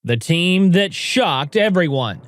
the team that shocked everyone.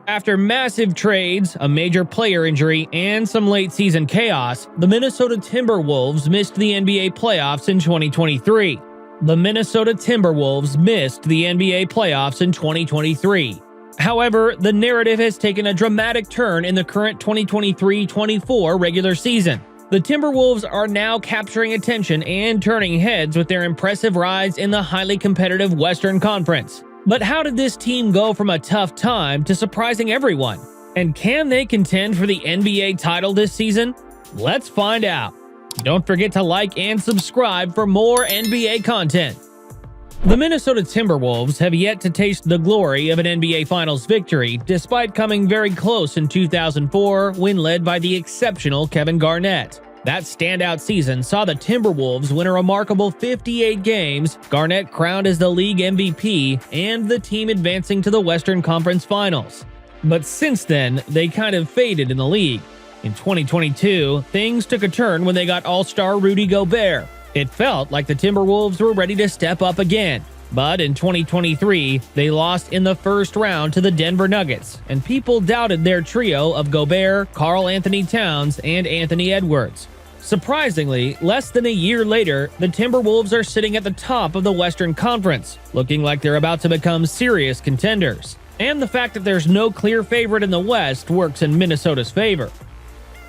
After massive trades, a major player injury, and some late-season chaos, the Minnesota Timberwolves missed the NBA playoffs in 2023. The Minnesota Timberwolves missed the NBA playoffs in 2023. However, the narrative has taken a dramatic turn in the current 2023-24 regular season. The Timberwolves are now capturing attention and turning heads with their impressive rise in the highly competitive Western Conference. But how did this team go from a tough time to surprising everyone? And can they contend for the NBA title this season? Let's find out. Don't forget to like and subscribe for more NBA content. The Minnesota Timberwolves have yet to taste the glory of an NBA Finals victory, despite coming very close in 2004 when led by the exceptional Kevin Garnett. That standout season saw the Timberwolves win a remarkable 58 games, Garnett crowned as the league MVP, and the team advancing to the Western Conference Finals. But since then, they kind of faded in the league. In 2022, things took a turn when they got All-Star Rudy Gobert. It felt like the Timberwolves were ready to step up again. But in 2023, they lost in the first round to the Denver Nuggets, and people doubted their trio of Gobert, Karl-Anthony Towns, and Anthony Edwards. Surprisingly, less than a year later, the Timberwolves are sitting at the top of the Western Conference, looking like they're about to become serious contenders. And the fact that there's no clear favorite in the West works in Minnesota's favor.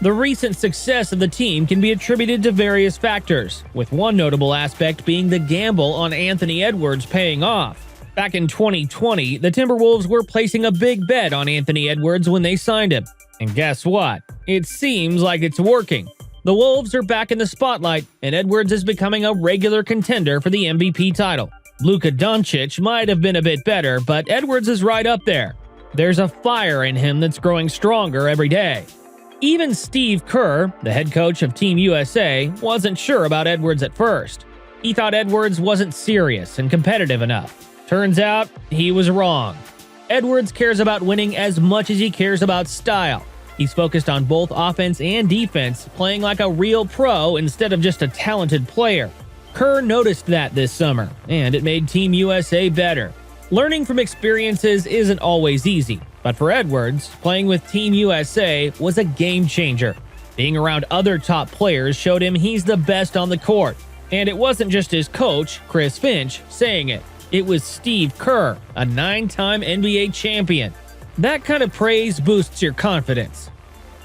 The recent success of the team can be attributed to various factors, with one notable aspect being the gamble on Anthony Edwards paying off. Back in 2020, the Timberwolves were placing a big bet on Anthony Edwards when they signed him. And guess what? It seems like it's working. The Wolves are back in the spotlight, and Edwards is becoming a regular contender for the MVP title. Luka Doncic might have been a bit better, but Edwards is right up there. There's a fire in him that's growing stronger every day. Even Steve Kerr, the head coach of Team USA, wasn't sure about Edwards at first. He thought Edwards wasn't serious and competitive enough. Turns out, he was wrong. Edwards cares about winning as much as he cares about style. He's focused on both offense and defense, playing like a real pro instead of just a talented player. Kerr noticed that this summer, and it made Team USA better. Learning from experiences isn't always easy, but for Edwards, playing with Team USA was a game changer. Being around other top players showed him he's the best on the court. And it wasn't just his coach, Chris Finch, saying it. It was Steve Kerr, a 9-time NBA champion. That kind of praise boosts your confidence.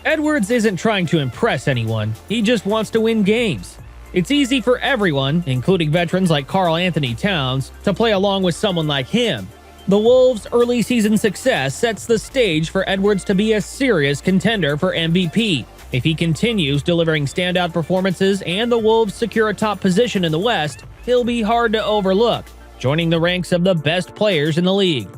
Edwards isn't trying to impress anyone, he just wants to win games. It's easy for everyone, including veterans like Karl-Anthony Towns, to play along with someone like him. The Wolves' early season success sets the stage for Edwards to be a serious contender for MVP. If he continues delivering standout performances and the Wolves secure a top position in the West, he'll be hard to overlook, joining the ranks of the best players in the league.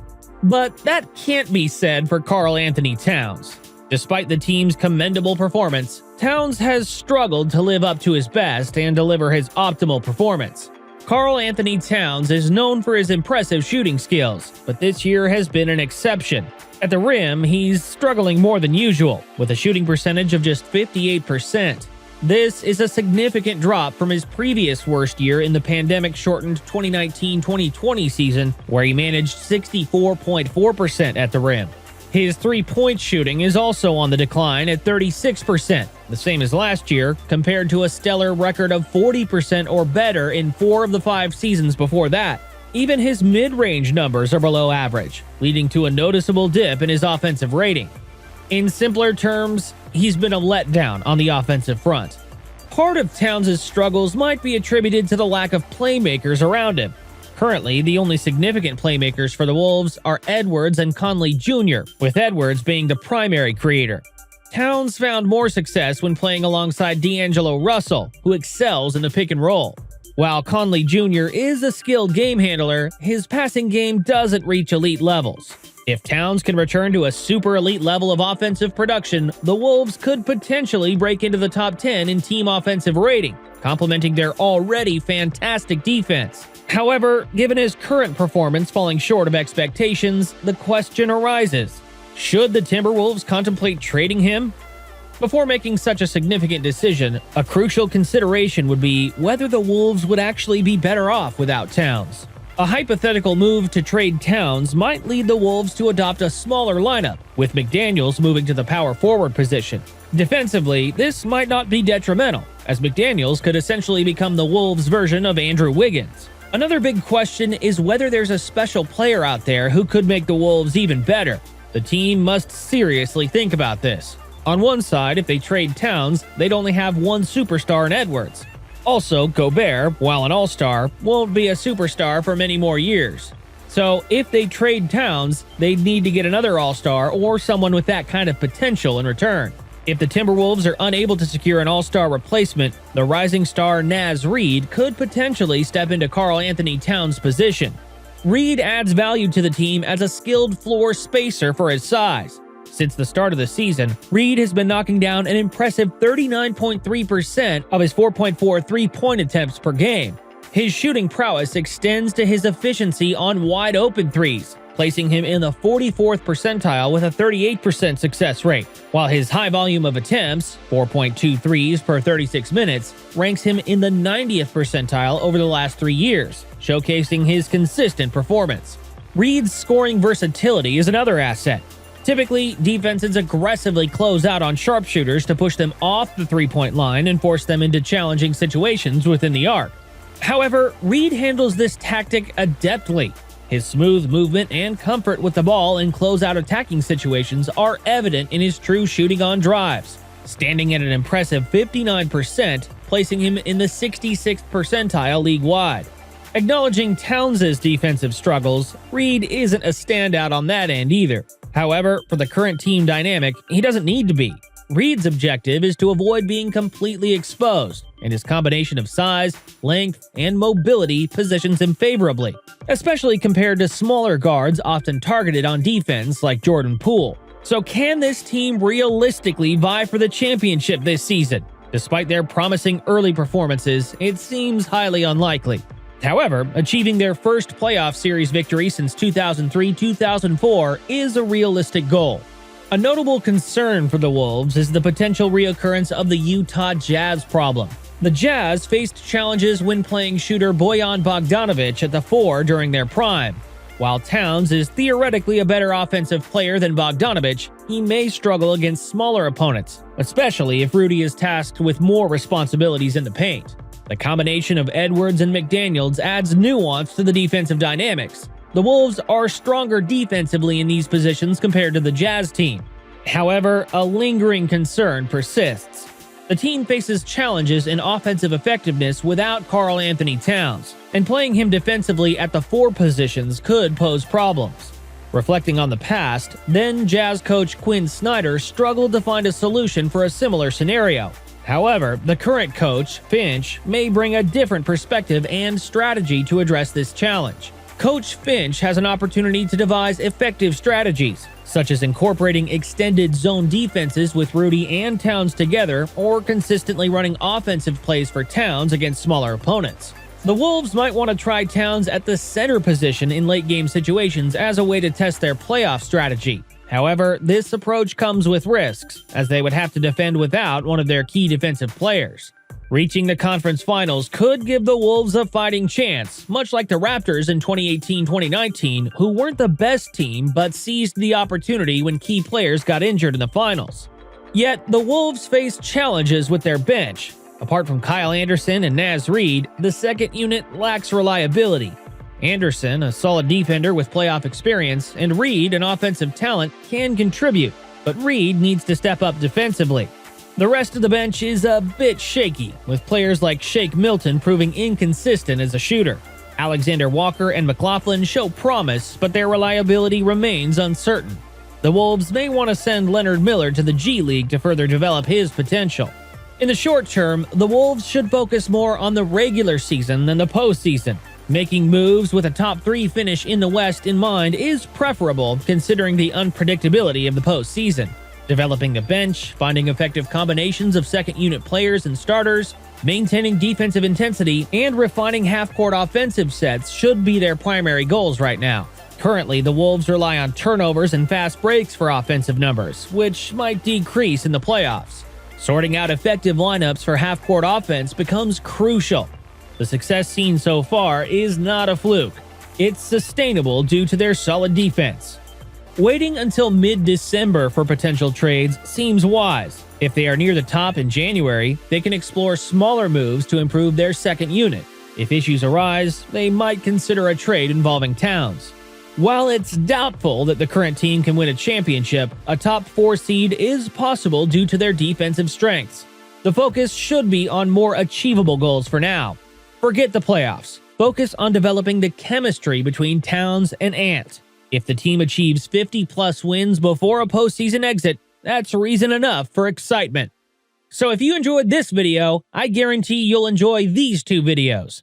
But that can't be said for Karl-Anthony Towns. Despite the team's commendable performance, Towns has struggled to live up to his best and deliver his optimal performance. Karl-Anthony Towns is known for his impressive shooting skills, but this year has been an exception. At the rim, he's struggling more than usual, with a shooting percentage of just 58%. This is a significant drop from his previous worst year in the pandemic-shortened 2019-2020 season, where he managed 64.4% at the rim. His three-point shooting is also on the decline at 36%, the same as last year, compared to a stellar record of 40% or better in 4 of the 5 seasons before that. Even his mid-range numbers are below average, leading to a noticeable dip in his offensive rating. In simpler terms, he's been a letdown on the offensive front. Part of Towns' struggles might be attributed to the lack of playmakers around him. Currently, the only significant playmakers for the Wolves are Edwards and Conley Jr., with Edwards being the primary creator. Towns found more success when playing alongside D'Angelo Russell, who excels in the pick and roll. While Conley Jr. is a skilled game handler, his passing game doesn't reach elite levels. If Towns can return to a super elite level of offensive production, the Wolves could potentially break into the top 10 in team offensive rating, complementing their already fantastic defense. However, given his current performance falling short of expectations, the question arises: should the Timberwolves contemplate trading him? Before making such a significant decision, a crucial consideration would be whether the Wolves would actually be better off without Towns. A hypothetical move to trade Towns might lead the Wolves to adopt a smaller lineup, with McDaniels moving to the power forward position. Defensively, this might not be detrimental, as McDaniels could essentially become the Wolves' version of Andrew Wiggins. Another big question is whether there's a special player out there who could make the Wolves even better. The team must seriously think about this. On one side, if they trade Towns, they'd only have one superstar in Edwards. Also, Gobert, while an all-star, won't be a superstar for many more years. So, if they trade Towns, they'd need to get another all-star or someone with that kind of potential in return. If the Timberwolves are unable to secure an all-star replacement, the rising star Naz Reid could potentially step into Karl-Anthony Towns' position. Reid adds value to the team as a skilled floor spacer for his size. Since the start of the season, Reid has been knocking down an impressive 39.3% of his 4.4 three-point attempts per game. His shooting prowess extends to his efficiency on wide-open threes, placing him in the 44th percentile with a 38% success rate, while his high volume of attempts, 4.2 threes per 36 minutes, ranks him in the 90th percentile over the last 3 years, showcasing his consistent performance. Reid's scoring versatility is another asset. Typically, defenses aggressively close out on sharpshooters to push them off the three-point line and force them into challenging situations within the arc. However, Reid handles this tactic adeptly. His smooth movement and comfort with the ball in closeout attacking situations are evident in his true shooting on drives, standing at an impressive 59%, placing him in the 66th percentile league-wide. Acknowledging Towns' defensive struggles, Reid isn't a standout on that end either. However, for the current team dynamic, he doesn't need to be. Reid's objective is to avoid being completely exposed, and his combination of size, length, and mobility positions him favorably, especially compared to smaller guards often targeted on defense like Jordan Poole. So can this team realistically vie for the championship this season? Despite their promising early performances, it seems highly unlikely. However, achieving their first playoff series victory since 2003-2004 is a realistic goal. A notable concern for the Wolves is the potential reoccurrence of the Utah Jazz problem. The Jazz faced challenges when playing shooter Bojan Bogdanovic at the 4 during their prime. While Towns is theoretically a better offensive player than Bogdanovic, he may struggle against smaller opponents, especially if Rudy is tasked with more responsibilities in the paint. The combination of Edwards and McDaniels adds nuance to the defensive dynamics. The Wolves are stronger defensively in these positions compared to the Jazz team. However, a lingering concern persists. The team faces challenges in offensive effectiveness without Karl-Anthony Towns, and playing him defensively at the 4 positions could pose problems. Reflecting on the past, then Jazz coach Quinn Snyder struggled to find a solution for a similar scenario. However, the current coach, Finch, may bring a different perspective and strategy to address this challenge. Coach Finch has an opportunity to devise effective strategies, such as incorporating extended zone defenses with Rudy and Towns together, or consistently running offensive plays for Towns against smaller opponents. The Wolves might want to try Towns at the center position in late-game situations as a way to test their playoff strategy. However, this approach comes with risks, as they would have to defend without one of their key defensive players. Reaching the conference finals could give the Wolves a fighting chance, much like the Raptors in 2018-2019, who weren't the best team but seized the opportunity when key players got injured in the finals. Yet, the Wolves face challenges with their bench. Apart from Kyle Anderson and Naz Reid, the second unit lacks reliability. Anderson, a solid defender with playoff experience, and Reid, an offensive talent, can contribute, but Reid needs to step up defensively. The rest of the bench is a bit shaky, with players like Shake Milton proving inconsistent as a shooter. Alexander Walker and McLaughlin show promise, but their reliability remains uncertain. The Wolves may want to send Leonard Miller to the G League to further develop his potential. In the short term, the Wolves should focus more on the regular season than the postseason. Making moves with a top 3 finish in the West in mind is preferable considering the unpredictability of the postseason. Developing the bench, finding effective combinations of second-unit players and starters, maintaining defensive intensity, and refining half-court offensive sets should be their primary goals right now. Currently, the Wolves rely on turnovers and fast breaks for offensive numbers, which might decrease in the playoffs. Sorting out effective lineups for half-court offense becomes crucial. The success seen so far is not a fluke. It's sustainable due to their solid defense. Waiting until mid-December for potential trades seems wise. If they are near the top in January, they can explore smaller moves to improve their second unit. If issues arise, they might consider a trade involving Towns. While it's doubtful that the current team can win a championship, a top 4 seed is possible due to their defensive strengths. The focus should be on more achievable goals for now. Forget the playoffs. Focus on developing the chemistry between Towns and Ant. If the team achieves 50-plus wins before a postseason exit, that's reason enough for excitement. So if you enjoyed this video, I guarantee you'll enjoy these 2 videos.